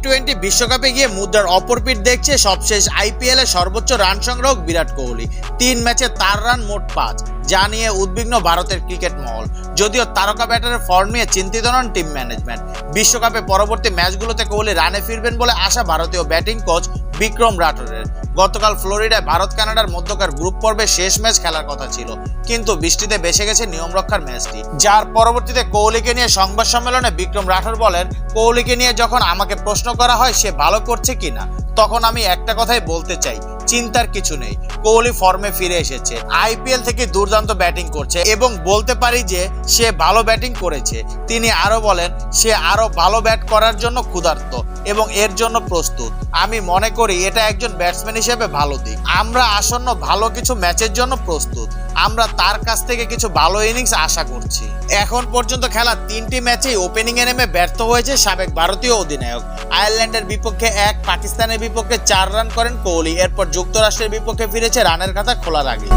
টি-20 বিশ্বকাপে গিয়ে মুদ্রার অপর পিঠ দেখছে সবশেষ আইপিএল এ সর্বোচ্চ রান সংগ্রাহক বিরাট কোহলি। 3 ম্যাচে তার রান মোট 5, যা নিয়ে উদ্বিগ্ন ভারতের ক্রিকেট মহল। যদিও তারকা ব্যাটারের ফর্ম নিয়ে চিন্তিত নন টিম ম্যানেজমেন্ট। বিশ্বকাপে পরবর্তী ম্যাচগুলোতে কোহলি রানে ফিরবেন বলে আশা ভারতীয় ব্যাটিং কোচ বিক্রম রাঠোরের। গতকাল ফ্লোরিডায় ভারত কানাডার মধ্যকার গ্রুপ পর্বে শেষ ম্যাচ খেলার কথা ছিল, কিন্তু বৃষ্টিতে ভেসে গেছে নিয়ম রক্ষার ম্যাচটি, যার পরবর্তীতে কোহলিকে নিয়ে সংবাদ সম্মেলনে বিক্রম রাঠোর বলেন, কোহলিকে নিয়ে যখন আমাকে প্রশ্ন করা হয় সে ভালো করছে কিনা, তখন আমি একটা কথাই বলতে চাই, চিন্তার কিছু নেই। কোহলি ফর্মে ফিরে এসেছে, আইপিএল থেকে দুর্দান্ত ব্যাটিং করছে এবং বলতে পারি যে সে ভালো ব্যাটিং করেছে। তিনি আরো বলেন, সে আরো ভালো ব্যাট করার জন্য ক্ষুধার্ত এবং এর জন্য প্রস্তুত। আমি মনে করি এটা একজন ব্যাটসম্যান হিসেবে ভালো দিক। আমরা আসন্ন ভালো কিছু ম্যাচের জন্য প্রস্তুত। আমরা তার কাছ থেকে কিছু ভালো ইনিংস আশা করছি। এখন পর্যন্ত খেলা 3টি ম্যাচেই ওপেনিং এ নেমে ব্যর্থ হয়েছে সাবেক ভারতীয় অধিনায়ক। আয়ারল্যান্ডের বিপক্ষে 1, পাকিস্তানের বিপক্ষে 4 রান করেন কোহলি। এরপর যুক্তরাষ্ট্রের বিপক্ষে ফিরেছে রানের খাতা খোলার আগে।